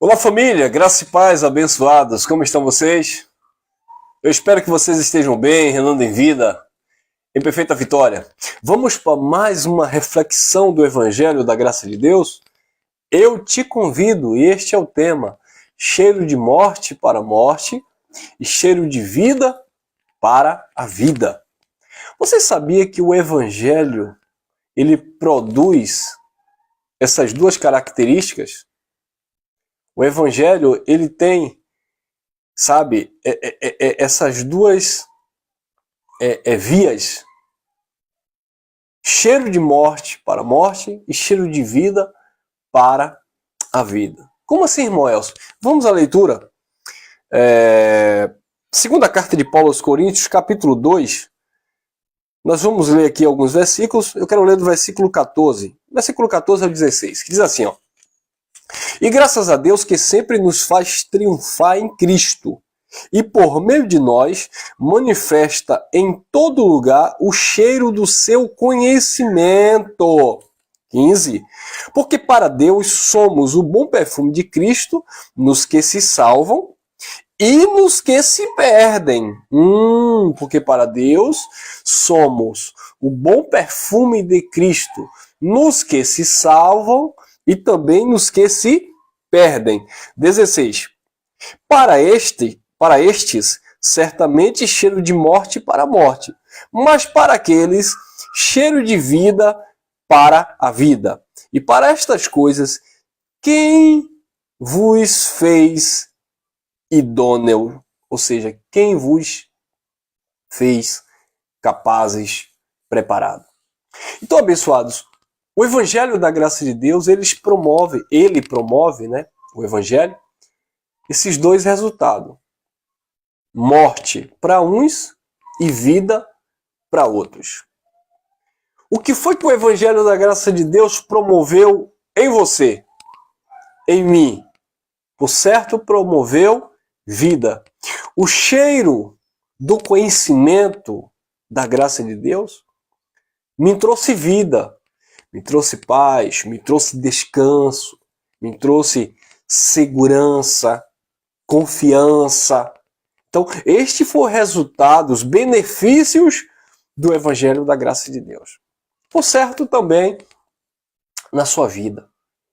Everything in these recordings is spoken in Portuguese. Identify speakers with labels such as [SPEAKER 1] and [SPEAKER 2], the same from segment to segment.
[SPEAKER 1] Olá família, graça e paz abençoados, como estão vocês? Eu espero que vocês estejam bem, reinando em vida, em perfeita vitória. Vamos para mais uma reflexão do Evangelho da Graça de Deus? Eu te convido, e este é o tema, cheiro de morte para a morte e cheiro de vida para a vida. Você sabia que o Evangelho, ele produz essas duas características? O Evangelho, ele tem, sabe, essas duas vias. Cheiro de morte para a morte e cheiro de vida para a vida. Como assim, irmão Elcio? Vamos à leitura. Segunda carta de Paulo aos Coríntios, capítulo 2. Nós vamos ler aqui alguns versículos. Eu quero ler do versículo 14. Versículo 14 ao 16, que diz assim, ó. E graças a Deus que sempre nos faz triunfar em Cristo, e por meio de nós manifesta em todo lugar o cheiro do seu conhecimento. 15. Porque para Deus somos o bom perfume de Cristo nos que se salvam e nos que se perdem. Porque para Deus somos o bom perfume de Cristo nos que se salvam e também nos que se perdem. 16. Para estes, certamente cheiro de morte para a morte, mas para aqueles, cheiro de vida para a vida. E para estas coisas, quem vos fez idôneo? Ou seja, quem vos fez capazes, preparado? Então, abençoados, o Evangelho da Graça de Deus, ele promove, né, o Evangelho, esses dois resultados. Morte para uns e vida para outros. O que foi que o Evangelho da Graça de Deus promoveu em você? Em mim? Por certo, promoveu vida. O cheiro do conhecimento da graça de Deus me trouxe vida. Me trouxe paz, me trouxe descanso, me trouxe segurança, confiança. Então, este foi o resultado, os benefícios do Evangelho da Graça de Deus. Por certo, também na sua vida.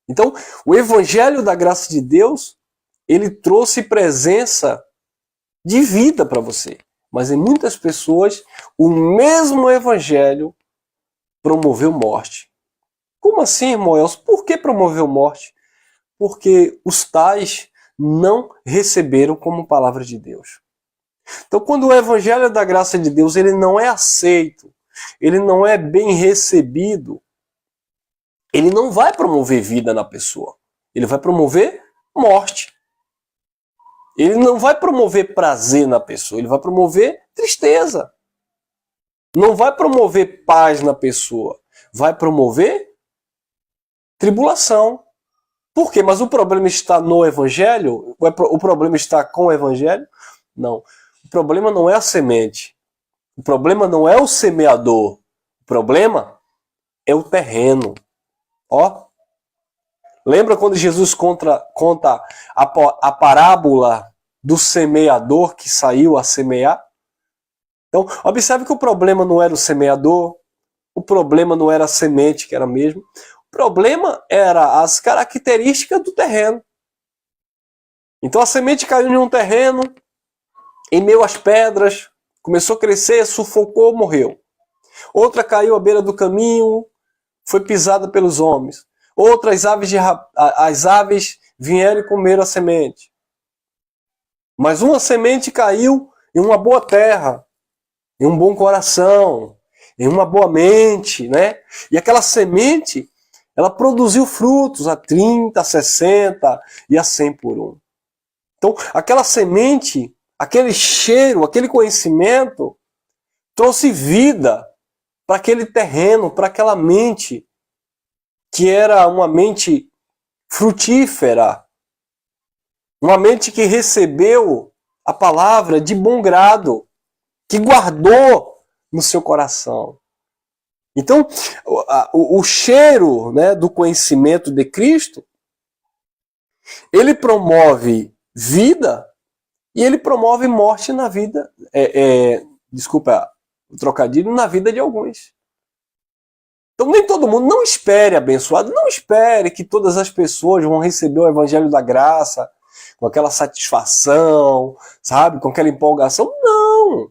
[SPEAKER 1] Então, o Evangelho da Graça de Deus, ele trouxe presença de vida para você. Mas em muitas pessoas, o mesmo Evangelho promoveu morte. Como assim, irmão Elcio? Por que promoveu morte? Porque os tais não receberam como palavra de Deus. Então, quando o Evangelho da Graça de Deus ele não é aceito, ele não é bem recebido, ele não vai promover vida na pessoa. Ele vai promover morte. Ele não vai promover prazer na pessoa, ele vai promover tristeza. Não vai promover paz na pessoa, vai promover tribulação. Por quê? Mas o problema está no Evangelho? O problema está com o Evangelho? Não. O problema não é a semente. O problema não é o semeador. O problema é o terreno. Ó. Lembra quando Jesus conta a parábola do semeador que saiu a semear? Então, observe que o problema não era o semeador, o problema não era a semente, que era mesmo. O problema era as características do terreno. Então a semente caiu em um terreno, em meio às pedras, começou a crescer, sufocou, morreu. Outra caiu à beira do caminho, foi pisada pelos homens. Outras as aves vieram e comeram a semente. Mas uma semente caiu em uma boa terra, em um bom coração, em uma boa mente, né? E aquela semente, ela produziu frutos a 30, a 60 e a 100 por um. Então, aquela semente, aquele cheiro, aquele conhecimento, trouxe vida para aquele terreno, para aquela mente, que era uma mente frutífera, uma mente que recebeu a palavra de bom grado, que guardou no seu coração. Então, o cheiro, né, do conhecimento de Cristo, Ele promove vida e ele promove morte na vida. Desculpa o trocadilho, na vida de alguns. Então nem todo mundo, não espere abençoado, não espere que todas as pessoas vão receber o evangelho da graça com aquela satisfação, sabe, com aquela empolgação. Não!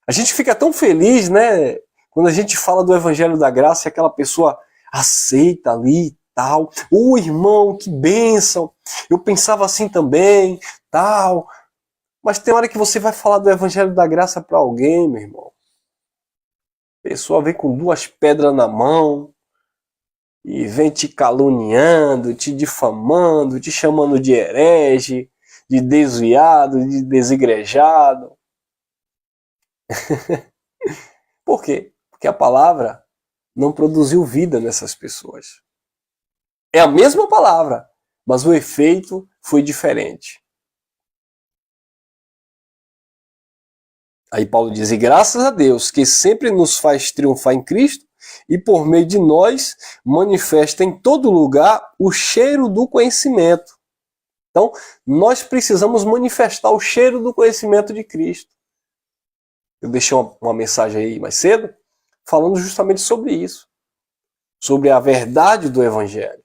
[SPEAKER 1] A gente fica tão feliz, né, quando a gente fala do evangelho da graça e aquela pessoa aceita ali e tal. Irmão, que bênção! Eu pensava assim também, tal. Mas tem hora que você vai falar do evangelho da graça para alguém, meu irmão. A pessoa vem com 2 pedras na mão e vem te caluniando, te difamando, te chamando de herege, de desviado, de desigrejado. Por quê? Porque a palavra não produziu vida nessas pessoas. É a mesma palavra, mas o efeito foi diferente. Aí Paulo diz, e graças a Deus, que sempre nos faz triunfar em Cristo, e por meio de nós manifesta em todo lugar o cheiro do conhecimento. Então, nós precisamos manifestar o cheiro do conhecimento de Cristo. Eu deixei uma mensagem aí mais cedo, falando justamente sobre isso. Sobre a verdade do Evangelho.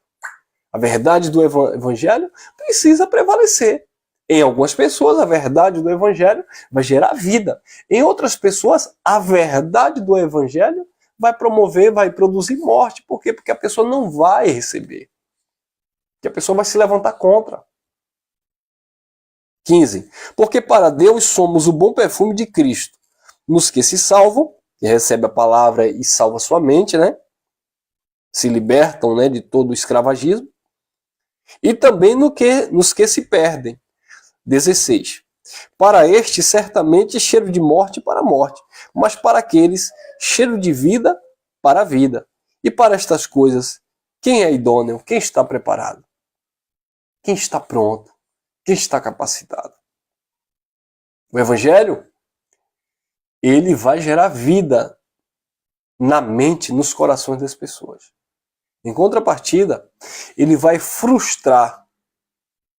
[SPEAKER 1] A verdade do Evangelho precisa prevalecer. Em algumas pessoas, a verdade do Evangelho vai gerar vida. Em outras pessoas, a verdade do Evangelho vai promover, vai produzir morte. Por quê? Porque a pessoa não vai receber. Porque a pessoa vai se levantar contra. 15. Porque para Deus somos o bom perfume de Cristo, nos que se salvam, que recebe a palavra e salva sua mente, né? Se libertam, né, de todo o escravagismo, e também nos que se perdem. 16. Para este, certamente, cheiro de morte para a morte, mas para aqueles, cheiro de vida para a vida. E para estas coisas, quem é idôneo? Quem está preparado? Quem está pronto? Quem está capacitado? O Evangelho, ele vai gerar vida na mente, nos corações das pessoas. Em contrapartida, ele vai frustrar,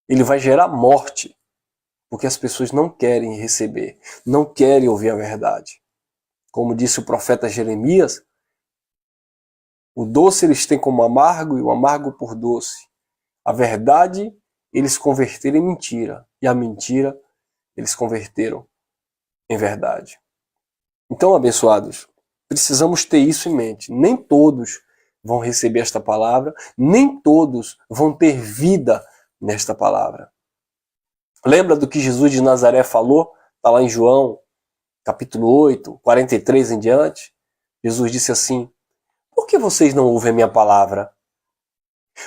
[SPEAKER 1] ele vai gerar morte, porque as pessoas não querem receber, não querem ouvir a verdade. Como disse o profeta Jeremias, o doce eles têm como amargo e o amargo por doce. A verdade eles converteram em mentira, e a mentira eles converteram em verdade. Então, abençoados, precisamos ter isso em mente. Nem todos vão receber esta palavra, nem todos vão ter vida nesta palavra. Lembra do que Jesus de Nazaré falou? Está lá em João, capítulo 8, 43 em diante. Jesus disse assim, por que vocês não ouvem a minha palavra?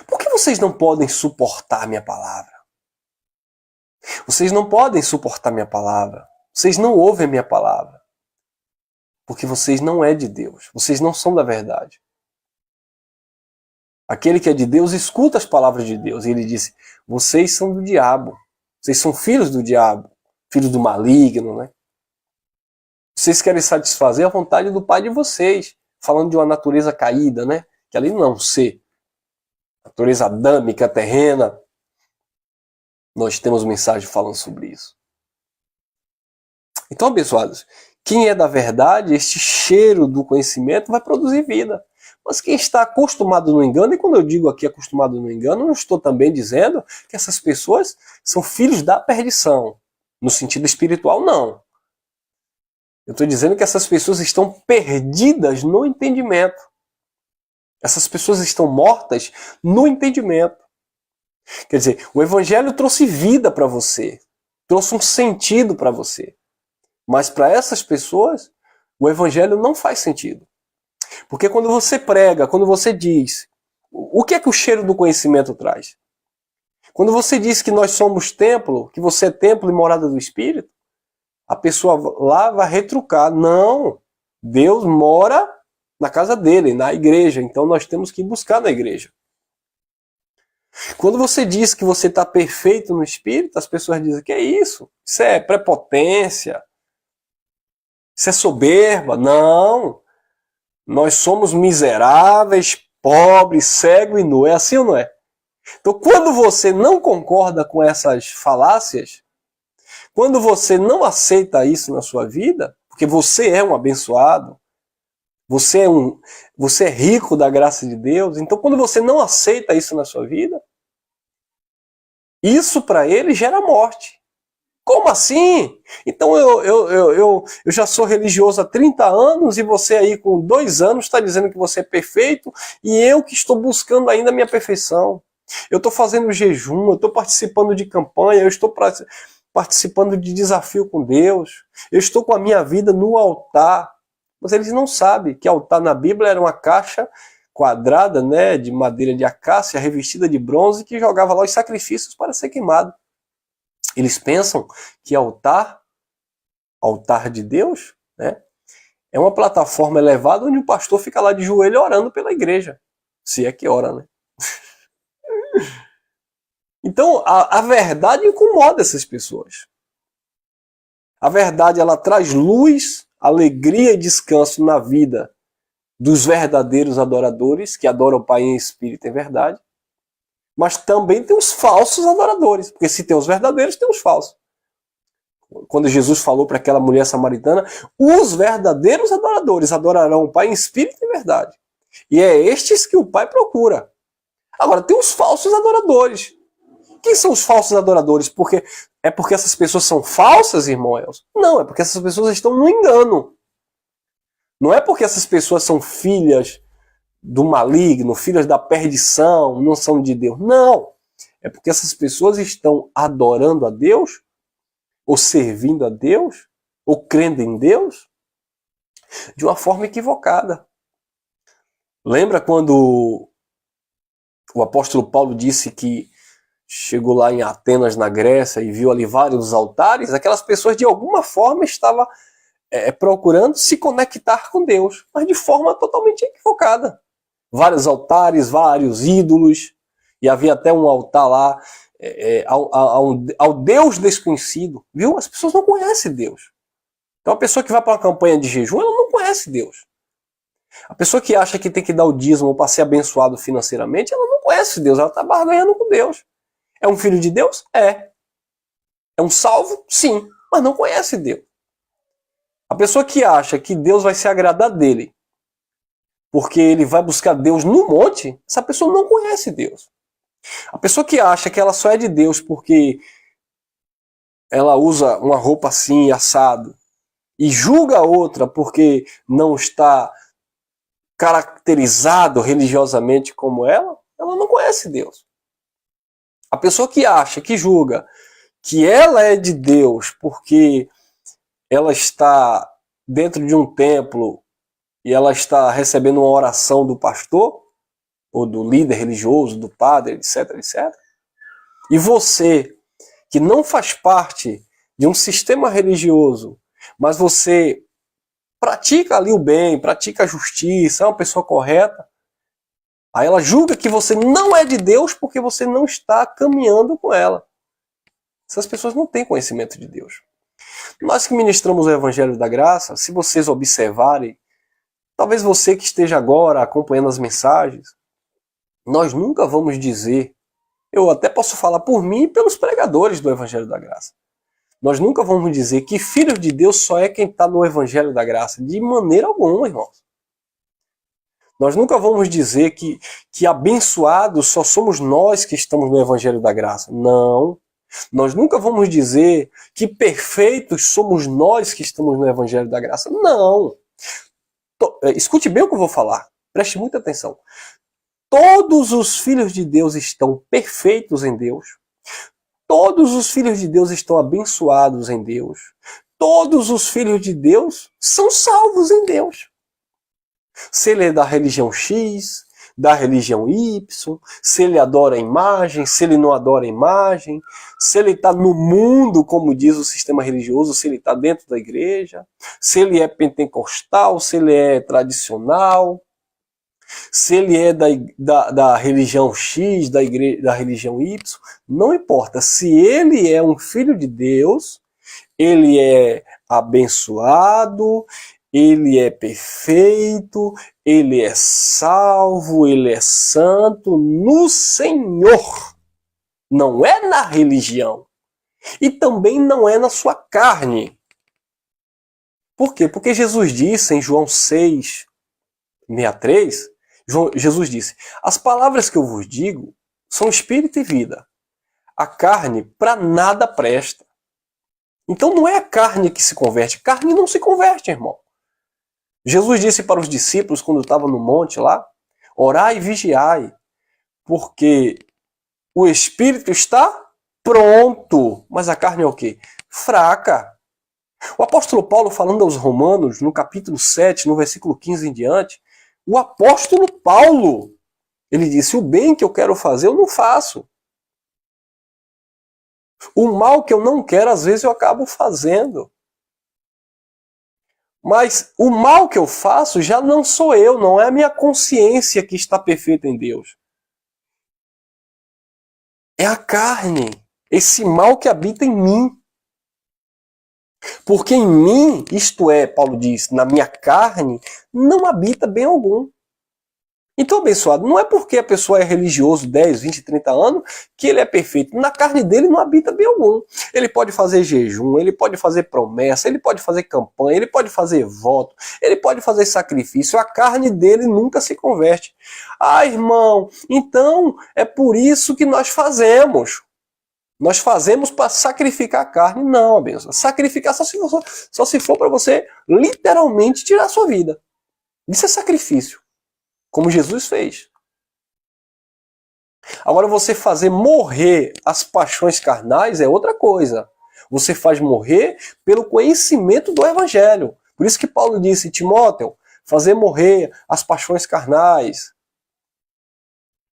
[SPEAKER 1] Por que vocês não podem suportar a minha palavra? Vocês não podem suportar a minha palavra. Vocês não ouvem a minha palavra. Porque vocês não é de Deus. Vocês não são da verdade. Aquele que é de Deus escuta as palavras de Deus. E ele disse, vocês são do diabo. Vocês são filhos do diabo. Filhos do maligno, né? Vocês querem satisfazer a vontade do pai de vocês. Falando de uma natureza caída, né? Que ali não é um ser. Natureza adâmica, terrena. Nós temos mensagem falando sobre isso. Então, abençoados, quem é da verdade, este cheiro do conhecimento vai produzir vida. Mas quem está acostumado no engano, e quando eu digo aqui acostumado no engano, eu não estou também dizendo que essas pessoas são filhos da perdição. No sentido espiritual, não. Eu estou dizendo que essas pessoas estão perdidas no entendimento. Essas pessoas estão mortas no entendimento. Quer dizer, o Evangelho trouxe vida para você. Trouxe um sentido para você. Mas para essas pessoas, o Evangelho não faz sentido. Porque quando você prega, quando você diz, o que é que o cheiro do conhecimento traz? Quando você diz que nós somos templo, que você é templo e morada do Espírito, a pessoa lá vai retrucar. Não, Deus mora na casa dele, na igreja, então nós temos que buscar na igreja. Quando você diz que você está perfeito no Espírito, as pessoas dizem, que é isso? Isso é prepotência, isso é soberba. Não, nós somos miseráveis, pobres, cegos e nu. É assim ou não é? Então, quando você não concorda com essas falácias, quando você não aceita isso na sua vida, porque você é um abençoado, você é rico da graça de Deus, então quando você não aceita isso na sua vida, isso para ele gera morte. Como assim? Então eu já sou religioso há 30 anos e você aí com 2 anos está dizendo que você é perfeito e eu que estou buscando ainda a minha perfeição. Eu estou fazendo jejum, eu estou participando de campanha, eu estou participando de desafio com Deus, eu estou com a minha vida no altar. Mas eles não sabem que altar na Bíblia era uma caixa quadrada, né, de madeira de acácia, revestida de bronze, que jogava lá os sacrifícios para ser queimado. Eles pensam que altar de Deus, né, é uma plataforma elevada onde o pastor fica lá de joelho orando pela igreja. Se é que ora, né? Então, a verdade incomoda essas pessoas. A verdade, ela traz luz, alegria e descanso na vida dos verdadeiros adoradores, que adoram o Pai em espírito e em verdade. Mas também tem os falsos adoradores, porque se tem os verdadeiros, tem os falsos. Quando Jesus falou para aquela mulher samaritana, os verdadeiros adoradores adorarão o Pai em espírito e em verdade. E é estes que o Pai procura. Agora, tem os falsos adoradores. Quem são os falsos adoradores? É porque essas pessoas são falsas, irmão Elson? Não, é porque essas pessoas estão no engano. Não é porque essas pessoas são filhas do maligno, filhas da perdição, não são de Deus. Não. É porque essas pessoas estão adorando a Deus, ou servindo a Deus, ou crendo em Deus, de uma forma equivocada. Lembra quando o apóstolo Paulo disse que chegou lá em Atenas, na Grécia, e viu ali vários altares? Aquelas pessoas de alguma forma estavam procurando se conectar com Deus, mas de forma totalmente equivocada. Vários altares, vários ídolos, e havia até um altar lá ao Deus desconhecido, viu? As pessoas não conhecem Deus. Então a pessoa que vai para uma campanha de jejum, ela não conhece Deus. A pessoa que acha que tem que dar o dízimo para ser abençoado financeiramente, ela não conhece Deus, ela está barganhando com Deus. É um filho de Deus? É. É um salvo? Sim, mas não conhece Deus. A pessoa que acha que Deus vai se agradar dele porque ele vai buscar Deus no monte, essa pessoa não conhece Deus. A pessoa que acha que ela só é de Deus porque ela usa uma roupa assim, assado, e julga a outra porque não está caracterizado religiosamente como ela não conhece Deus. A pessoa que acha, que julga que ela é de Deus porque ela está dentro de um templo e ela está recebendo uma oração do pastor, ou do líder religioso, do padre, etc, etc. E você, que não faz parte de um sistema religioso, mas você pratica ali o bem, pratica a justiça, é uma pessoa correta, aí ela julga que você não é de Deus porque você não está caminhando com ela. Essas pessoas não têm conhecimento de Deus. Nós que ministramos o Evangelho da Graça, se vocês observarem, talvez você que esteja agora acompanhando as mensagens, nós nunca vamos dizer, eu até posso falar por mim e pelos pregadores do Evangelho da Graça, nós nunca vamos dizer que filho de Deus só é quem está no Evangelho da Graça, de maneira alguma, irmãos. Nós nunca vamos dizer que abençoados só somos nós que estamos no Evangelho da Graça. Não. Nós nunca vamos dizer que perfeitos somos nós que estamos no Evangelho da Graça. Não. Escute bem o que eu vou falar. Preste muita atenção. Todos os filhos de Deus estão perfeitos em Deus. Todos os filhos de Deus estão abençoados em Deus. Todos os filhos de Deus são salvos em Deus. Se ele é da religião X, da religião Y, se ele adora a imagem, se ele não adora a imagem, se ele está no mundo, como diz o sistema religioso, se ele está dentro da igreja, se ele é pentecostal, se ele é tradicional, se ele é da religião X, da religião Y, não importa. Se ele é um filho de Deus, ele é abençoado, ele é perfeito, ele é salvo, ele é santo no Senhor. Não é na religião. E também não é na sua carne. Por quê? Porque Jesus disse em João 6:63, Jesus disse: as palavras que eu vos digo são espírito e vida. A carne para nada presta. Então não é a carne que se converte. Carne não se converte, irmão. Jesus disse para os discípulos, quando estava no monte lá: orai e vigiai, porque o espírito está pronto, mas a carne é o quê? Fraca. O apóstolo Paulo, falando aos Romanos, no capítulo 7, no versículo 15 em diante, o apóstolo Paulo, ele disse: o bem que eu quero fazer eu não faço. O mal que eu não quero, às vezes eu acabo fazendo. Mas o mal que eu faço já não sou eu, não é a minha consciência que está perfeita em Deus. É a carne, esse mal que habita em mim. Porque em mim, isto é, Paulo diz, na minha carne, não habita bem algum. Então, abençoado, não é porque a pessoa é religioso 10, 20, 30 anos que ele é perfeito. Na carne dele não habita bem algum. Ele pode fazer jejum, ele pode fazer promessa, ele pode fazer campanha, ele pode fazer voto, ele pode fazer sacrifício. A carne dele nunca se converte. Ah, irmão, então é por isso que nós fazemos. Nós fazemos para sacrificar a carne. Não, abençoado. Sacrificar só se for para você literalmente tirar a sua vida. Isso é sacrifício. Como Jesus fez. Agora, você fazer morrer as paixões carnais é outra coisa. Você faz morrer pelo conhecimento do Evangelho. Por isso que Paulo disse: Timóteo, fazer morrer as paixões carnais.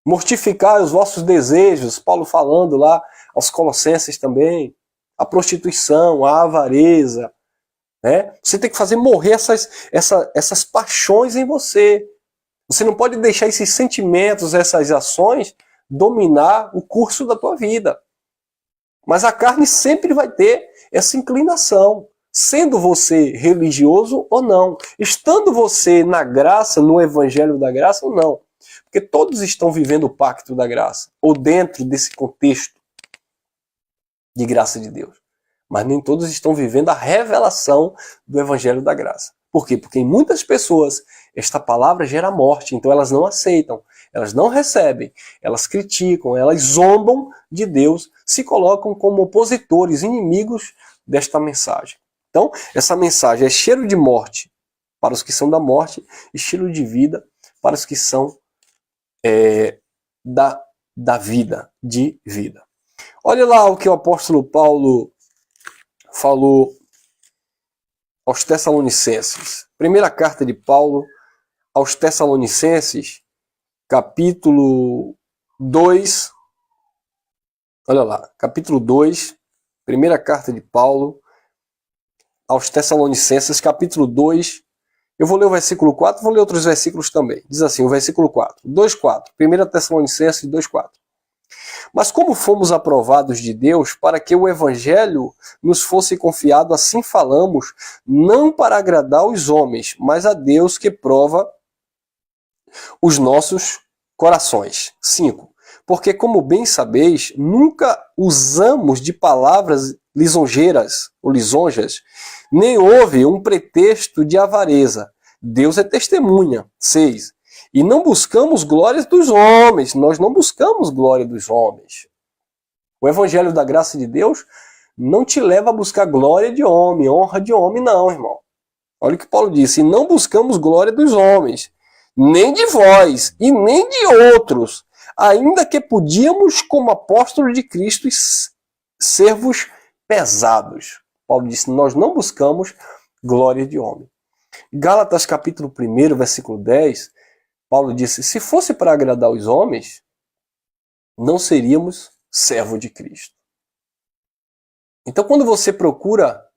[SPEAKER 1] Mortificar os vossos desejos. Paulo falando lá aos Colossenses também. A prostituição, a avareza. Né? Você tem que fazer morrer essas paixões em você. Você não pode deixar esses sentimentos, essas ações, dominar o curso da tua vida. Mas a carne sempre vai ter essa inclinação, sendo você religioso ou não, estando você na graça, no evangelho da graça ou não. Porque todos estão vivendo o pacto da graça, ou dentro desse contexto de graça de Deus. Mas nem todos estão vivendo a revelação do evangelho da graça. Por quê? Porque em muitas pessoas esta palavra gera morte, então elas não aceitam, elas não recebem, elas criticam, elas zombam de Deus, se colocam como opositores, inimigos desta mensagem. Então, essa mensagem é cheiro de morte para os que são da morte e cheiro de vida para os que são da vida, de vida. Olha lá o que o apóstolo Paulo falou aos Tessalonicenses. Primeira carta de Paulo aos Tessalonicenses, capítulo 2. Olha lá, capítulo 2, primeira carta de Paulo aos Tessalonicenses, capítulo 2. Eu vou ler o versículo 4, vou ler outros versículos também. Diz assim, o versículo 4, 2:4. 1 Tessalonicenses 2:4. Mas como fomos aprovados de Deus para que o evangelho nos fosse confiado, assim falamos, não para agradar os homens, mas a Deus que prova os nossos corações. 5. Porque, como bem sabeis, nunca usamos de palavras lisonjeiras ou lisonjas, nem houve um pretexto de avareza. Deus é testemunha. 6. E não buscamos glórias dos homens. Nós não buscamos glória dos homens. O evangelho da graça de Deus não te leva a buscar glória de homem, honra de homem, não, irmão. Olha o que Paulo disse. E não buscamos glória dos homens, nem de vós, e nem de outros, ainda que podíamos, como apóstolo de Cristo, ser-vos pesados. Paulo disse, nós não buscamos glória de homem. Gálatas capítulo 1, versículo 10, Paulo disse, se fosse para agradar os homens, não seríamos servo de Cristo. Então, quando você procura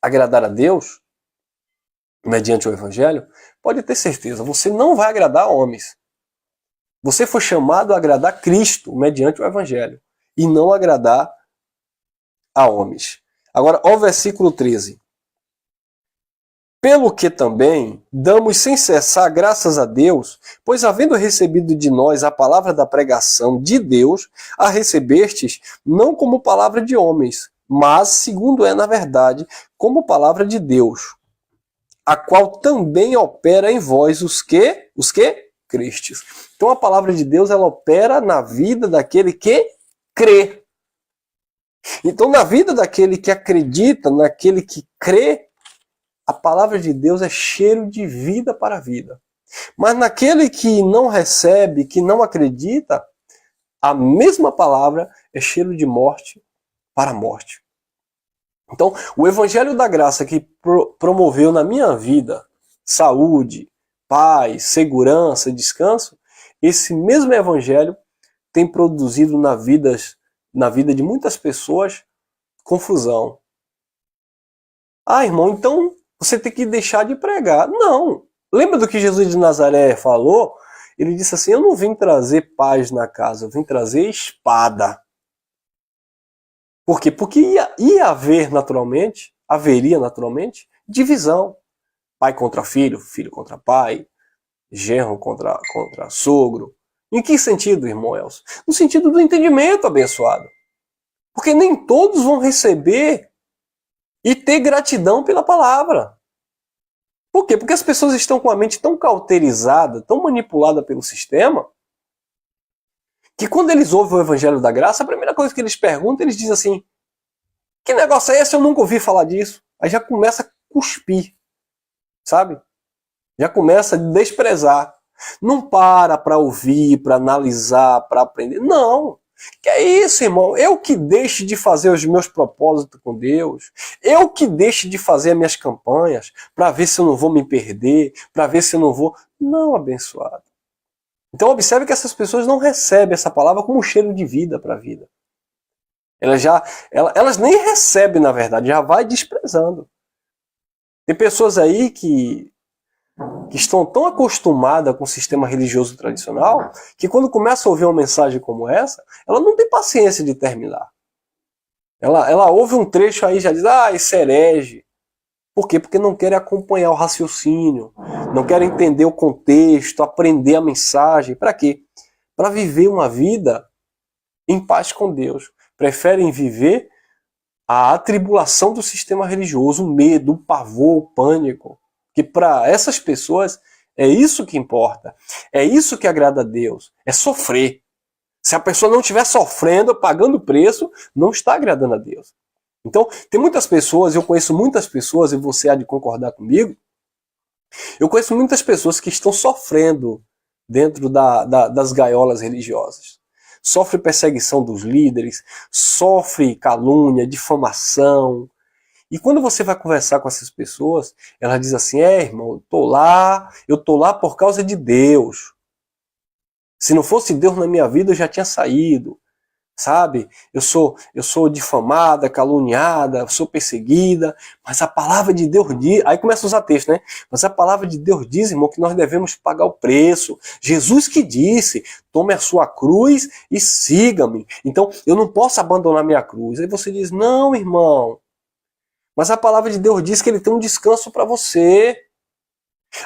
[SPEAKER 1] agradar a Deus, mediante o Evangelho, pode ter certeza, você não vai agradar homens. Você foi chamado a agradar Cristo, mediante o Evangelho, e não agradar a homens. Agora, ó o versículo 13. Pelo que também damos sem cessar graças a Deus, pois havendo recebido de nós a palavra da pregação de Deus, a recebestes não como palavra de homens, mas, segundo é na verdade, como palavra de Deus, a qual também opera em vós os que crestes. Então a palavra de Deus, ela opera na vida daquele que crê. Então na vida daquele que acredita, naquele que crê, a palavra de Deus é cheiro de vida para a vida. Mas naquele que não recebe, que não acredita, a mesma palavra é cheiro de morte para a morte. Então, o Evangelho da Graça que promoveu na minha vida saúde, paz, segurança, descanso, esse mesmo Evangelho tem produzido na vida de muitas pessoas confusão. Ah, irmão, então você tem que deixar de pregar. Não. Lembra do que Jesus de Nazaré falou? Ele disse assim, eu não vim trazer paz na casa, eu vim trazer espada. Por quê? Porque haveria naturalmente, divisão. Pai contra filho, filho contra pai, genro contra sogro. Em que sentido, irmão Elcio? No sentido do entendimento, abençoado. Porque nem todos vão receber e ter gratidão pela palavra. Por quê? Porque as pessoas estão com a mente tão cauterizada, tão manipulada pelo sistema, que quando eles ouvem o Evangelho da Graça, a primeira coisa que eles perguntam, eles dizem assim, que negócio é esse? Eu nunca ouvi falar disso. Aí já começa a cuspir, sabe? Já começa a desprezar. Não para ouvir, para analisar, para aprender. Não. Que é isso, irmão? Eu que deixo de fazer os meus propósitos com Deus. Eu que deixo de fazer as minhas campanhas para ver se eu não vou me perder, para ver se eu não vou... Não, abençoado. Então observe que essas pessoas não recebem essa palavra como um cheiro de vida para a vida. Elas nem recebem, na verdade, já vai desprezando. Tem pessoas aí que estão tão acostumadas com o sistema religioso tradicional, que quando começa a ouvir uma mensagem como essa, ela não tem paciência de terminar. Ela ouve um trecho aí e já diz, isso é herege. Por quê? Porque não querem acompanhar o raciocínio, não querem entender o contexto, aprender a mensagem. Para quê? Para viver uma vida em paz com Deus. Preferem viver a atribulação do sistema religioso, o medo, o pavor, o pânico. Que para essas pessoas é isso que importa. É isso que agrada a Deus. É sofrer. Se a pessoa não estiver sofrendo, pagando preço, não está agradando a Deus. Então, tem muitas pessoas, eu conheço muitas pessoas, e você há de concordar comigo, eu conheço muitas pessoas que estão sofrendo dentro das gaiolas religiosas. Sofre perseguição dos líderes, sofre calúnia, difamação. E quando você vai conversar com essas pessoas, elas dizem assim, irmão, eu tô lá por causa de Deus. Se não fosse Deus na minha vida, eu já tinha saído. Sabe? Eu sou difamada, caluniada, eu sou perseguida, mas a palavra de Deus diz... Aí começa a usar texto, né? Mas a palavra de Deus diz, irmão, que nós devemos pagar o preço. Jesus que disse, tome a sua cruz e siga-me. Então, eu não posso abandonar minha cruz. Aí você diz, não, irmão. Mas a palavra de Deus diz que ele tem um descanso para você.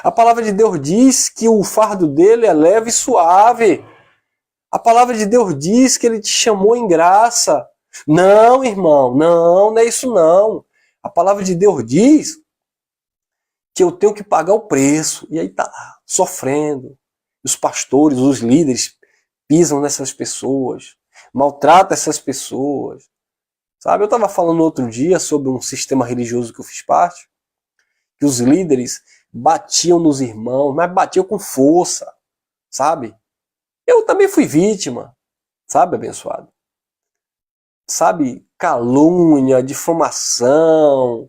[SPEAKER 1] A palavra de Deus diz que o fardo dele é leve e suave. A palavra de Deus diz que ele te chamou em graça. Não, irmão, não é isso não. A palavra de Deus diz que eu tenho que pagar o preço. E aí tá lá, sofrendo. Os pastores, os líderes pisam nessas pessoas, maltratam essas pessoas. Sabe, eu estava falando outro dia sobre um sistema religioso que eu fiz parte, que os líderes batiam nos irmãos, mas batiam com força, sabe? Eu também fui vítima, sabe, abençoado? Sabe, calúnia, difamação,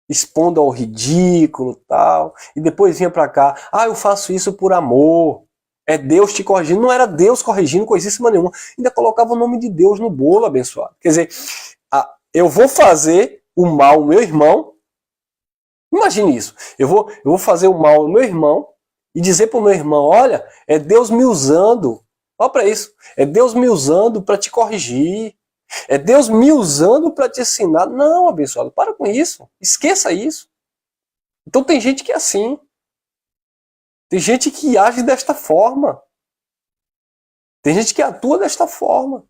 [SPEAKER 1] expondo ao ridículo e tal. E depois vinha pra cá, eu faço isso por amor. É Deus te corrigindo. Não era Deus corrigindo coisíssima nenhuma. Ainda colocava o nome de Deus no bolo, abençoado. Quer dizer, eu vou fazer o mal ao meu irmão. Imagine isso. Eu vou fazer o mal ao meu irmão e dizer para o meu irmão, olha, é Deus me usando. Olha para isso. É Deus me usando para te corrigir. É Deus me usando para te ensinar. Não, abençoado, para com isso. Esqueça isso. Então tem gente que é assim. Tem gente que age desta forma. Tem gente que atua desta forma.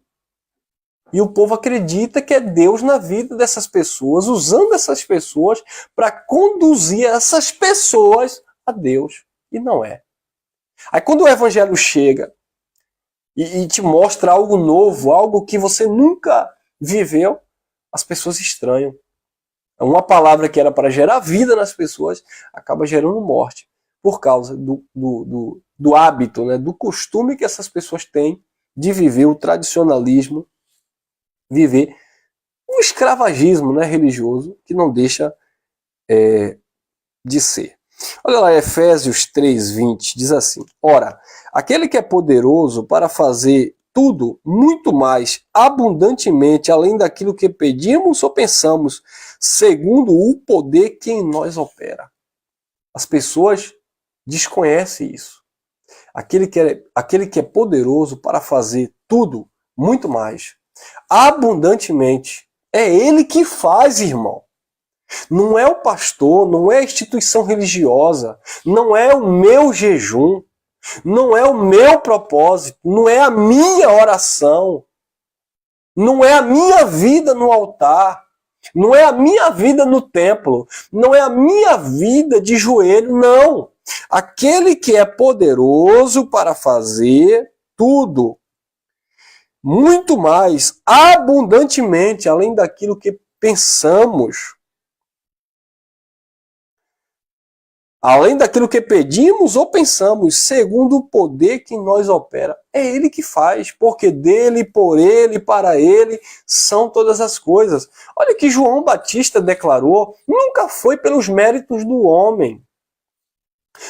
[SPEAKER 1] E o povo acredita que é Deus na vida dessas pessoas, usando essas pessoas para conduzir essas pessoas a Deus. E não é. Aí quando o evangelho chega e te mostra algo novo, algo que você nunca viveu, as pessoas estranham. Uma palavra que era para gerar vida nas pessoas acaba gerando morte por causa do hábito, né, do costume que essas pessoas têm de viver o tradicionalismo, viver um escravagismo, né, religioso que não deixa de ser. Olha lá, Efésios 3:20 diz assim: ora, aquele que é poderoso para fazer tudo muito mais abundantemente além daquilo que pedimos ou pensamos, segundo o poder que em nós opera. As pessoas desconhecem isso. Aquele que é poderoso para fazer tudo muito mais abundantemente, é ele que faz, irmão. Não é o pastor, não é a instituição religiosa, não é o meu jejum, não é o meu propósito, não é a minha oração, não é a minha vida no altar, não é a minha vida no templo, não é a minha vida de joelho, não. Aquele que é poderoso para fazer tudo, muito mais, abundantemente, além daquilo que pensamos, além daquilo que pedimos ou pensamos, segundo o poder que em nós opera. É Ele que faz, porque dele, por Ele, para Ele, são todas as coisas. Olha o que João Batista declarou, nunca foi pelos méritos do homem,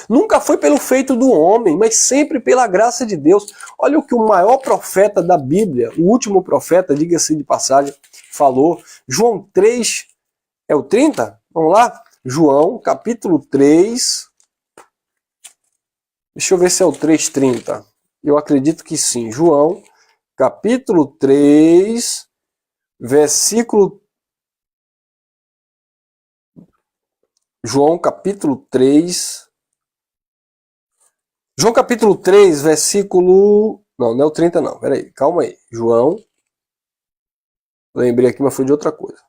[SPEAKER 1] nunca foi pelo feito do homem, mas sempre pela graça de Deus. Olha o que o maior profeta da Bíblia, o último profeta, diga-se de passagem, falou. João 3, é o 30? Vamos lá? João, capítulo 3. Deixa eu ver se é o 3:30. Eu acredito que sim. João, capítulo 3, versículo... João, capítulo 3... João, capítulo 3, versículo... Não é o 30 não. Peraí, calma aí. João... Lembrei aqui, mas foi de outra coisa.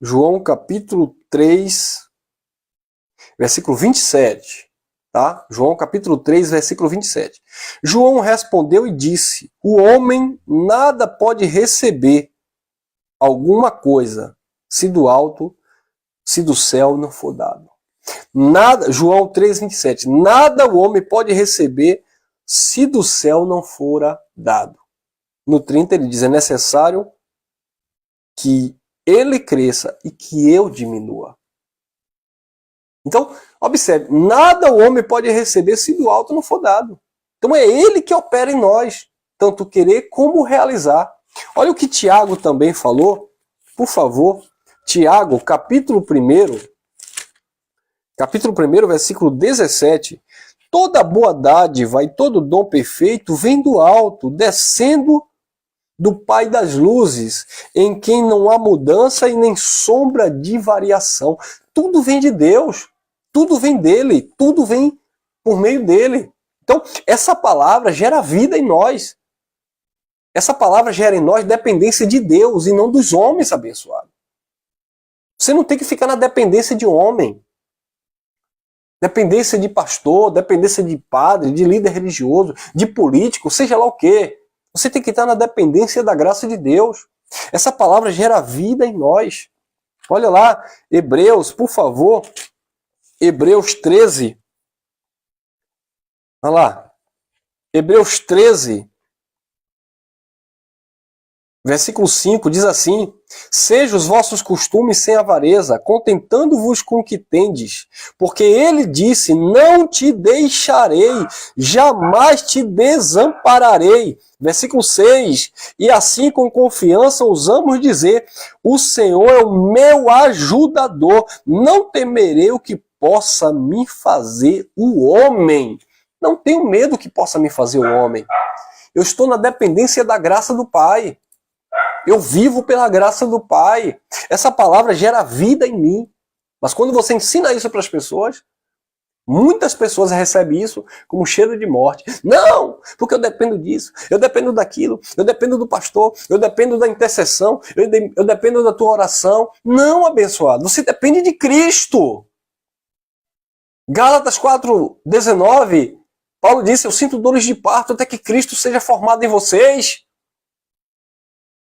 [SPEAKER 1] João, capítulo 3, versículo 27. Tá? João capítulo 3, versículo 27. João respondeu e disse: o homem nada pode receber alguma coisa se do alto, se do céu não for dado. Nada, João 3, 27. Nada o homem pode receber se do céu não fora dado. No 30 ele diz: é necessário que ele cresça e que eu diminua. Então, observe, nada o homem pode receber se do alto não for dado. Então é ele que opera em nós, tanto querer como realizar. Olha o que Tiago também falou, por favor. Tiago, capítulo 1, versículo 17. Toda boa dádiva e todo dom perfeito vem do alto, descendo do Pai das luzes, em quem não há mudança e nem sombra de variação. Tudo vem de Deus, tudo vem dele, tudo vem por meio dele. Então, essa palavra gera vida em nós. Essa palavra gera em nós dependência de Deus e não dos homens abençoados. Você não tem que ficar na dependência de homem. Dependência de pastor, dependência de padre, de líder religioso, de político, seja lá o quê. Você tem que estar na dependência da graça de Deus. Essa palavra gera vida em nós. Olha lá, Hebreus, por favor. Hebreus 13. Olha lá. Hebreus 13, versículo 5, diz assim: seja os vossos costumes sem avareza, contentando-vos com o que tendes, porque ele disse: não te deixarei, jamais te desampararei. Versículo 6, e assim com confiança ousamos dizer: o Senhor é o meu ajudador, não temerei o que possa me fazer o homem. Não tenho medo que possa me fazer o homem. Eu estou na dependência da graça do Pai. Eu vivo pela graça do Pai. Essa palavra gera vida em mim. Mas quando você ensina isso para as pessoas, muitas pessoas recebem isso como cheiro de morte. Não, porque eu dependo disso, eu dependo daquilo, eu dependo do pastor, eu dependo da intercessão, eu dependo da tua oração. Não, abençoado, você depende de Cristo. Gálatas 4:19, Paulo disse, eu sinto dores de parto até que Cristo seja formado em vocês.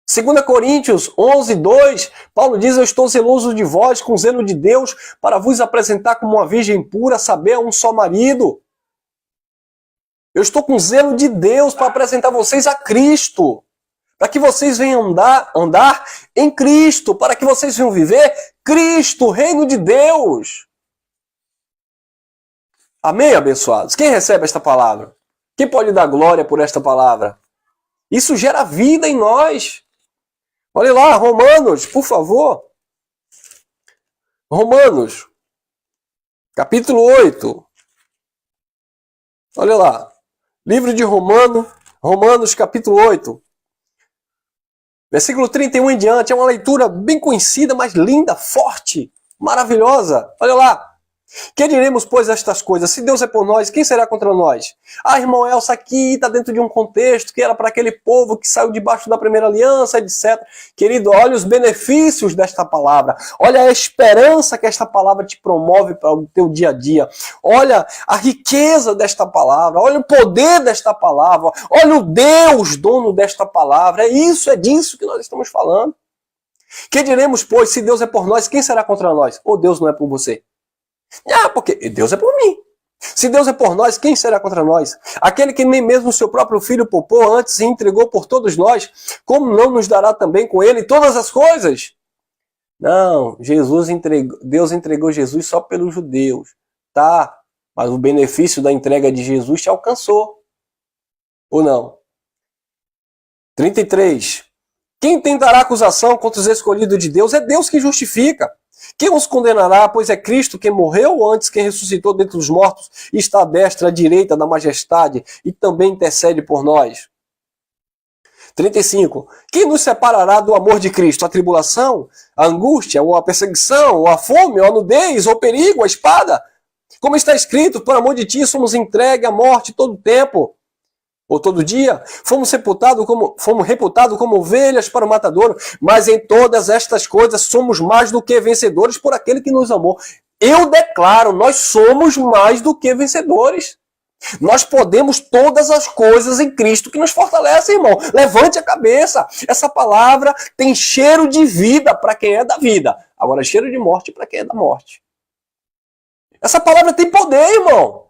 [SPEAKER 1] 2 Coríntios 11:2, Paulo diz, eu estou zeloso de vós, com zelo de Deus, para vos apresentar como uma virgem pura, saber a um só marido. Eu estou com zelo de Deus para apresentar vocês a Cristo, para que vocês venham andar em Cristo, para que vocês venham viver Cristo, o reino de Deus. Amém, abençoados? Quem recebe esta palavra? Quem pode dar glória por esta palavra? Isso gera vida em nós. Olha lá, Romanos, por favor. Romanos, capítulo 8. Olha lá. Livro de Romanos, capítulo 8. Versículo 31 em diante. É uma leitura bem conhecida, mas linda, forte, maravilhosa. Olha lá. Que diremos, pois, estas coisas? Se Deus é por nós, quem será contra nós? Ah, irmão Elsa, aqui está dentro de um contexto que era para aquele povo que saiu debaixo da primeira aliança, etc. Querido, olha os benefícios desta palavra. Olha a esperança que esta palavra te promove para o teu dia a dia. Olha a riqueza desta palavra. Olha o poder desta palavra. Olha o Deus, dono desta palavra. É disso que nós estamos falando. Que diremos, pois, se Deus é por nós, quem será contra nós? Ou Deus não é por você? Ah, porque Deus é por mim. Se Deus é por nós, quem será contra nós? Aquele que nem mesmo o seu próprio filho poupou antes e entregou por todos nós, como não nos dará também com ele todas as coisas? Não, Deus entregou Jesus só pelos judeus. Tá, mas o benefício da entrega de Jesus te alcançou. Ou não? 33. Quem tentará acusação contra os escolhidos de Deus? É Deus que justifica. Quem os condenará? Pois é Cristo quem morreu antes, quem ressuscitou dentre os mortos e está à destra, à direita da majestade e também intercede por nós. 35. Quem nos separará do amor de Cristo? A tribulação, a angústia, ou a perseguição, ou a fome, ou a nudez, ou o perigo, a espada? Como está escrito, por amor de ti somos entregues à morte todo o tempo. Ou todo dia, fomos reputados como ovelhas para o matadouro, mas em todas estas coisas somos mais do que vencedores por aquele que nos amou. Eu declaro, nós somos mais do que vencedores. Nós podemos todas as coisas em Cristo que nos fortalece, irmão. Levante a cabeça. Essa palavra tem cheiro de vida para quem é da vida. Agora, cheiro de morte para quem é da morte. Essa palavra tem poder, irmão.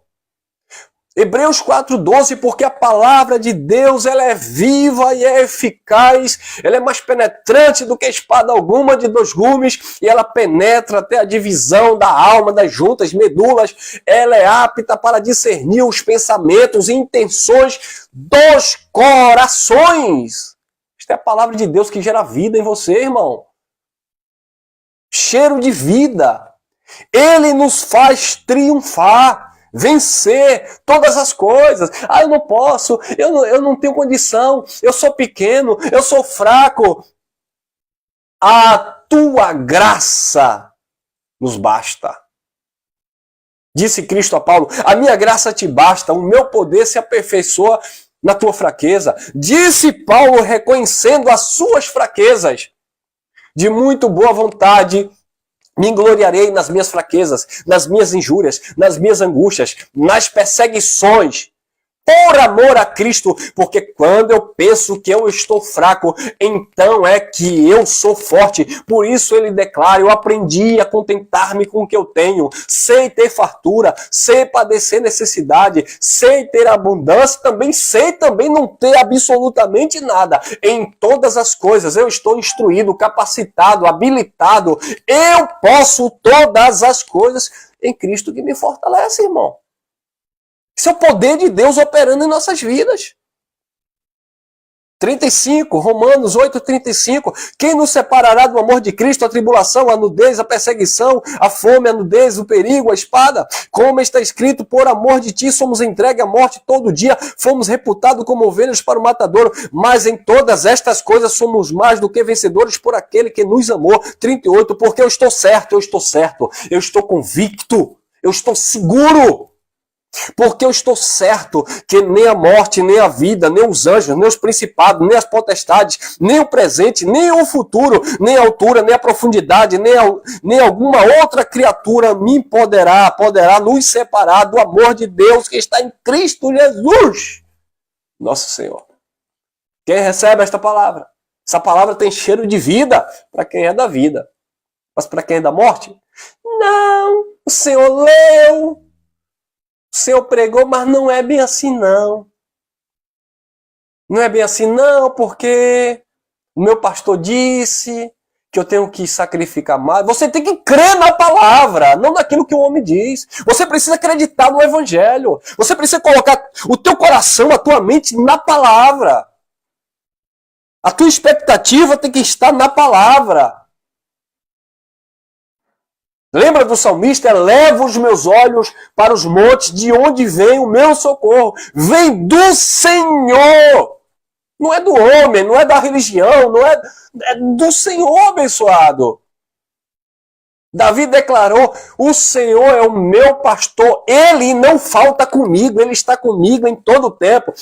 [SPEAKER 1] Hebreus 4:12, porque a palavra de Deus ela é viva e é eficaz, ela é mais penetrante do que espada alguma de 2 gumes, e ela penetra até a divisão da alma, das juntas, medulas, ela é apta para discernir os pensamentos e intenções dos corações. Esta é a palavra de Deus que gera vida em você, irmão. Cheiro de vida. Ele nos faz triunfar. Vencer todas as coisas. Ah, eu não posso, eu não tenho condição, eu sou pequeno, eu sou fraco. A tua graça nos basta. Disse Cristo a Paulo, a minha graça te basta, o meu poder se aperfeiçoa na tua fraqueza. Disse Paulo reconhecendo as suas fraquezas. De muito boa vontade me gloriarei nas minhas fraquezas, nas minhas injúrias, nas minhas angústias, nas perseguições, por amor a Cristo, porque quando eu penso que eu estou fraco, então é que eu sou forte. Por isso ele declara, eu aprendi a contentar-me com o que eu tenho, sei ter fartura, sei padecer necessidade, sei ter abundância, sei também não ter absolutamente nada. Em todas as coisas eu estou instruído, capacitado, habilitado, eu posso todas as coisas em Cristo que me fortalece, irmão. Isso é o poder de Deus operando em nossas vidas. 35, Romanos 8, 35. Quem nos separará do amor de Cristo? A tribulação, a nudez, a perseguição, a fome, a nudez, o perigo, a espada. Como está escrito, por amor de ti somos entregues à morte todo dia, fomos reputados como ovelhas para o matadouro, mas em todas estas coisas somos mais do que vencedores por aquele que nos amou. 38, porque eu estou certo, eu estou convicto, eu estou seguro. Porque eu estou certo que nem a morte, nem a vida, nem os anjos, nem os principados, nem as potestades, nem o presente, nem o futuro, nem a altura, nem a profundidade, nem alguma outra criatura me poderá nos separar do amor de Deus que está em Cristo Jesus, nosso Senhor. Quem recebe esta palavra? Essa palavra tem cheiro de vida para quem é da vida. Mas para quem é da morte? Não, o Senhor leu. O Senhor pregou, mas não é bem assim não. Não é bem assim não, porque o meu pastor disse que eu tenho que sacrificar mais. Você tem que crer na palavra, não naquilo que o homem diz. Você precisa acreditar no evangelho. Você precisa colocar o teu coração, a tua mente na palavra. A tua expectativa tem que estar na palavra. Lembra do salmista? Eleva os meus olhos para os montes, de onde vem o meu socorro. Vem do Senhor. Não é do homem, não é da religião, é do Senhor abençoado. Davi declarou, o Senhor é o meu pastor, Ele não falta comigo, Ele está comigo em todo o tempo.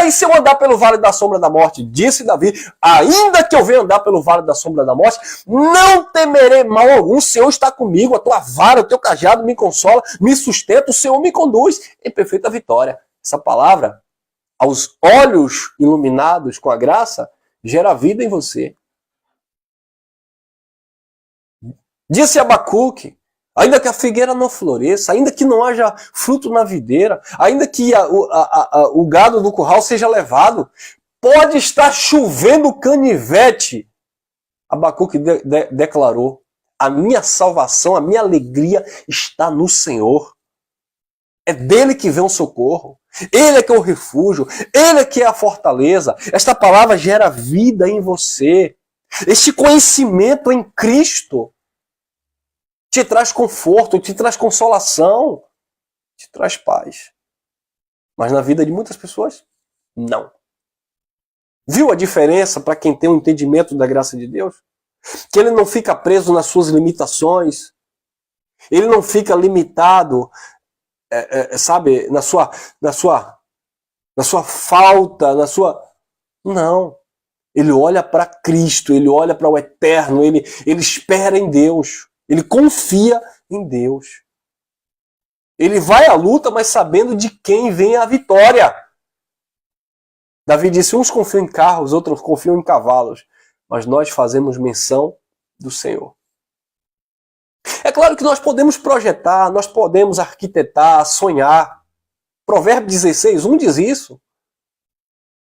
[SPEAKER 1] E se eu andar pelo vale da sombra da morte? Disse Davi, ainda que eu venha andar pelo vale da sombra da morte, não temerei mal algum, o Senhor está comigo, a tua vara, o teu cajado me consola, me sustenta, o Senhor me conduz em perfeita vitória. Essa palavra, aos olhos iluminados com a graça, gera vida em você. Disse Abacuque, ainda que a figueira não floresça, ainda que não haja fruto na videira, ainda que o gado do curral seja levado, pode estar chovendo canivete. Abacuque declarou, a minha salvação, a minha alegria está no Senhor. É dele que vem o socorro. Ele é que é o refúgio. Ele é que é a fortaleza. Esta palavra gera vida em você. Este conhecimento em Cristo te traz conforto, te traz consolação, te traz paz. Mas na vida de muitas pessoas, não. Viu a diferença para quem tem um entendimento da graça de Deus? Que ele não fica preso nas suas limitações. Ele não fica limitado, sabe, na sua falta, na sua... Não. Ele olha para Cristo, ele olha para o eterno, ele espera em Deus. Ele confia em Deus. Ele vai à luta, mas sabendo de quem vem a vitória. Davi disse, uns confiam em carros, outros confiam em cavalos, mas nós fazemos menção do Senhor. É claro que nós podemos projetar, nós podemos arquitetar, sonhar. Provérbio 16, 1 diz isso.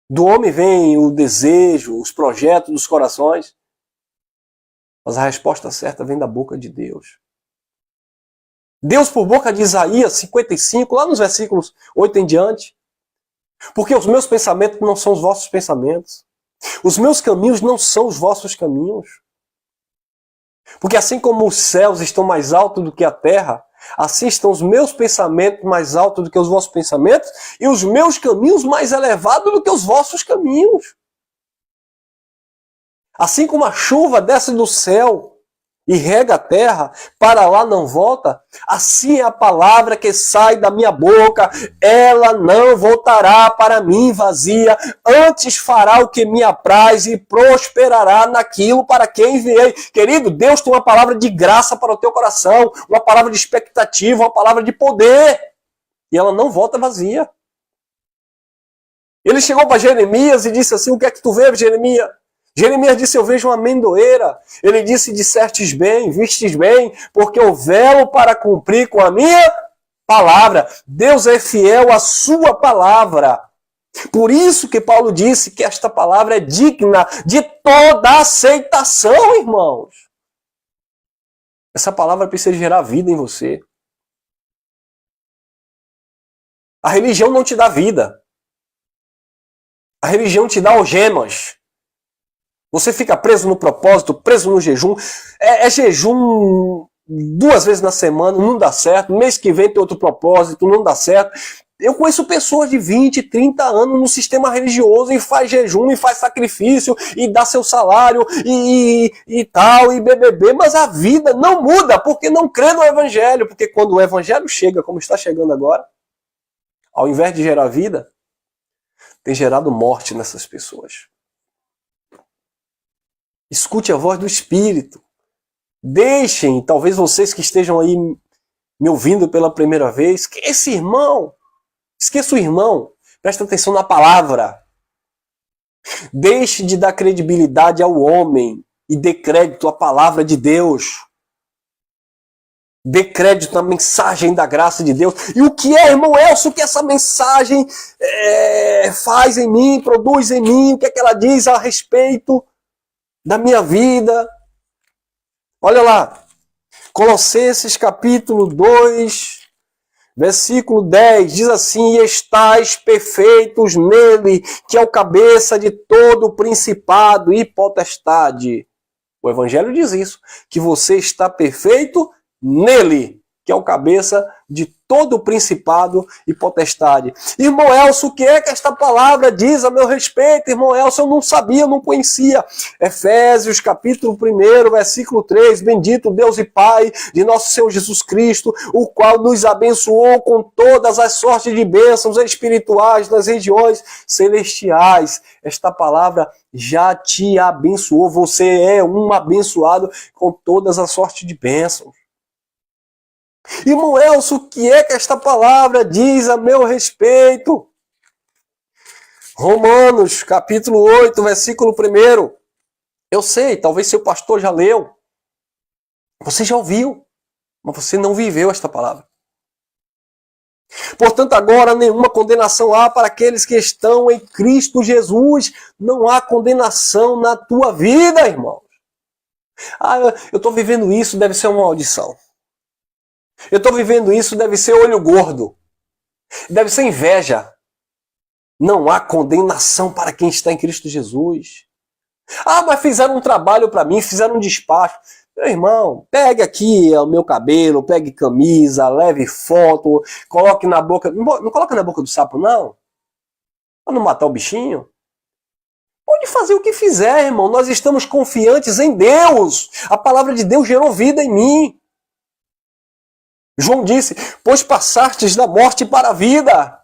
[SPEAKER 1] Do homem vem o desejo, os projetos dos corações. Mas a resposta certa vem da boca de Deus. Deus, por boca de Isaías 55, lá nos versículos 8 em diante. Porque os meus pensamentos não são os vossos pensamentos. Os meus caminhos não são os vossos caminhos. Porque assim como os céus estão mais altos do que a terra, assim estão os meus pensamentos mais altos do que os vossos pensamentos, e os meus caminhos mais elevados do que os vossos caminhos. Assim como a chuva desce do céu e rega a terra, para lá não volta, assim é a palavra que sai da minha boca, ela não voltará para mim vazia, antes fará o que me apraz e prosperará naquilo para quem enviei. Querido, Deus tem uma palavra de graça para o teu coração, uma palavra de expectativa, uma palavra de poder, e ela não volta vazia. Ele chegou para Jeremias e disse assim, o que é que tu vês, Jeremias? Jeremias disse, eu vejo uma amendoeira. Ele disse, dissestes bem, vistes bem, porque eu velo para cumprir com a minha palavra. Deus é fiel à sua palavra. Por isso que Paulo disse que esta palavra é digna de toda aceitação, irmãos. Essa palavra precisa gerar vida em você. A religião não te dá vida. A religião te dá algemas. Você fica preso no propósito, preso no jejum. É jejum 2 vezes na semana, não dá certo. Mês que vem tem outro propósito, não dá certo. Eu conheço pessoas de 20, 30 anos no sistema religioso e faz jejum, e faz sacrifício, e dá seu salário, e tal, e BBB, mas a vida não muda, porque não crê no evangelho, porque quando o evangelho chega, como está chegando agora, ao invés de gerar vida, tem gerado morte nessas pessoas. Escute a voz do Espírito. Deixem, talvez vocês que estejam aí me ouvindo pela primeira vez, que esse irmão, esqueça o irmão, presta atenção na palavra. Deixe de dar credibilidade ao homem e dê crédito à palavra de Deus. Dê crédito à mensagem da graça de Deus. E o que é, irmão Elcio, o que essa mensagem faz em mim, produz em mim, o que é que ela diz a respeito da minha vida? Olha lá, Colossenses capítulo 2, versículo 10, diz assim: e estáis perfeitos nele, que é o cabeça de todo o principado e potestade. O Evangelho diz isso, que você está perfeito nele, que é o cabeça de todo o principado e potestade. Irmão Elcio, o que é que esta palavra diz a meu respeito? Irmão Elcio, eu não sabia, eu não conhecia. Efésios capítulo 1, versículo 3, bendito Deus e Pai de nosso Senhor Jesus Cristo, o qual nos abençoou com todas as sortes de bênçãos espirituais nas regiões celestiais. Esta palavra já te abençoou, você é um abençoado com todas as sortes de bênçãos. Irmão Elcio, o que é que esta palavra diz a meu respeito? Romanos, capítulo 8, versículo 1. Eu sei, talvez seu pastor já leu. Você já ouviu, mas você não viveu esta palavra. Portanto, agora nenhuma condenação há para aqueles que estão em Cristo Jesus. Não há condenação na tua vida, irmãos. Eu estou vivendo isso, deve ser uma maldição. Eu estou vivendo isso, deve ser olho gordo. Deve ser inveja. Não há condenação para quem está em Cristo Jesus. Mas fizeram um trabalho para mim, fizeram um despacho. Meu irmão, pegue aqui o meu cabelo, pegue camisa, leve foto, coloque na boca... Não coloque na boca do sapo, não. Para não matar o bichinho. Pode fazer o que fizer, irmão. Nós estamos confiantes em Deus. A palavra de Deus gerou vida em mim. João disse, pois passastes da morte para a vida.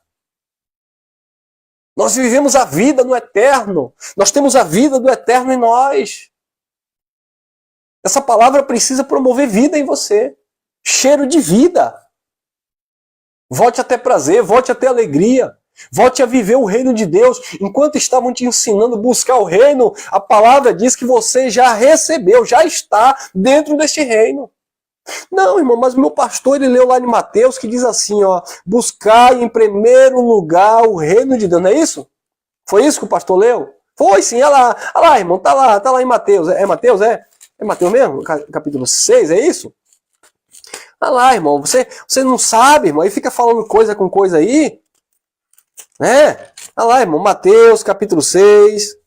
[SPEAKER 1] Nós vivemos a vida no eterno. Nós temos a vida do eterno em nós. Essa palavra precisa promover vida em você. Cheiro de vida. Volte a ter prazer, volte a ter alegria. Volte a viver o reino de Deus. Enquanto estavam te ensinando a buscar o reino, a palavra diz que você já recebeu, já está dentro deste reino. Não, irmão, mas meu pastor, ele leu lá em Mateus que diz assim, ó, buscar em primeiro lugar o reino de Deus, não é isso? Foi isso que o pastor leu? Foi sim, olha lá, irmão, tá lá em Mateus, é Mateus, é? É Mateus mesmo? Capítulo 6, é isso? Olha lá, irmão, você não sabe, irmão, aí fica falando coisa com coisa aí, né? Olha lá, irmão, Mateus, capítulo 6, deixa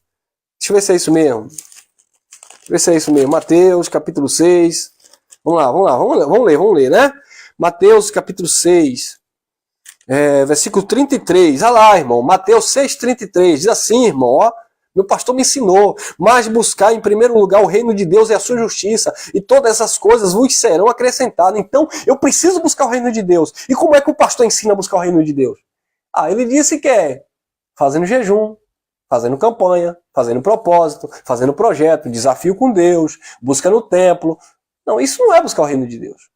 [SPEAKER 1] eu ver se é isso mesmo, Mateus, capítulo 6, Vamos ler, né? Mateus capítulo 6, versículo 33. Olha lá, irmão. Mateus 6, 33. Diz assim, irmão, ó. Meu pastor me ensinou. Mas buscar em primeiro lugar o reino de Deus e a sua justiça. E todas essas coisas vos serão acrescentadas. Então, eu preciso buscar o reino de Deus. E como é que o pastor ensina a buscar o reino de Deus? Ele disse que é fazendo jejum, fazendo campanha, fazendo propósito, fazendo projeto, desafio com Deus, busca no templo. Não, isso não é buscar o reino de Deus.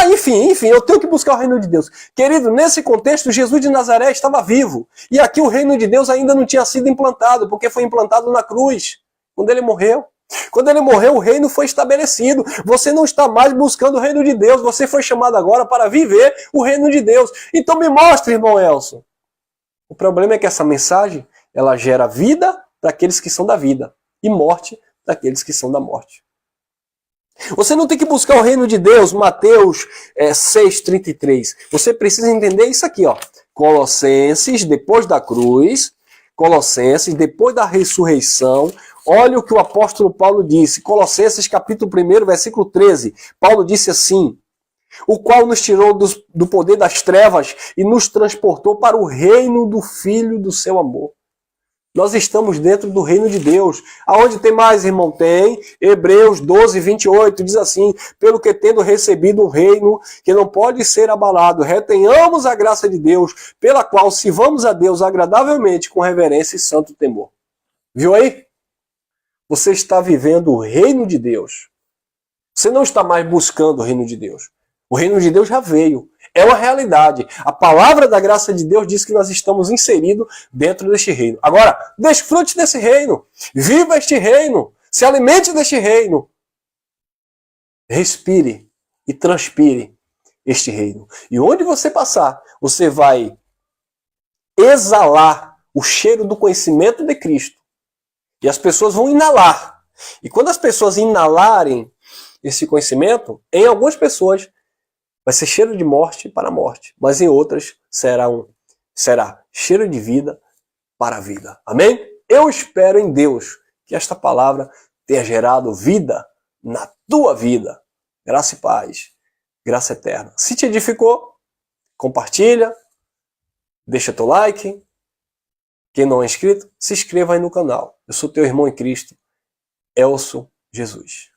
[SPEAKER 1] Enfim, eu tenho que buscar o reino de Deus. Querido, nesse contexto, Jesus de Nazaré estava vivo. E aqui o reino de Deus ainda não tinha sido implantado, porque foi implantado na cruz, quando ele morreu. Quando ele morreu, o reino foi estabelecido. Você não está mais buscando o reino de Deus, você foi chamado agora para viver o reino de Deus. Então me mostre, irmão Elcio. O problema é que essa mensagem, ela gera vida para aqueles que são da vida e morte para aqueles que são da morte. Você não tem que buscar o reino de Deus, Mateus 6,33. Você precisa entender isso aqui, ó. Colossenses, depois da cruz, Colossenses, depois da ressurreição, olha o que o apóstolo Paulo disse. Colossenses capítulo 1, versículo 13. Paulo disse assim: o qual nos tirou do poder das trevas e nos transportou para o reino do Filho do seu amor. Nós estamos dentro do reino de Deus. Aonde tem mais, irmão? Tem Hebreus 12, 28, diz assim: pelo que tendo recebido um reino que não pode ser abalado, retenhamos a graça de Deus, pela qual sirvamos a Deus agradavelmente com reverência e santo temor. Viu aí? Você está vivendo o reino de Deus. Você não está mais buscando o reino de Deus. O reino de Deus já veio. É uma realidade. A palavra da graça de Deus diz que nós estamos inseridos dentro deste reino. Agora, desfrute desse reino. Viva este reino. Se alimente deste reino. Respire e transpire este reino. E onde você passar, você vai exalar o cheiro do conhecimento de Cristo. E as pessoas vão inalar. E quando as pessoas inalarem esse conhecimento, em algumas pessoas vai ser cheiro de morte para a morte, mas em outras será cheiro de vida para a vida. Amém? Eu espero em Deus que esta palavra tenha gerado vida na tua vida. Graça e paz, graça eterna. Se te edificou, compartilha, deixa teu like. Quem não é inscrito, se inscreva aí no canal. Eu sou teu irmão em Cristo, Elcio Jesus.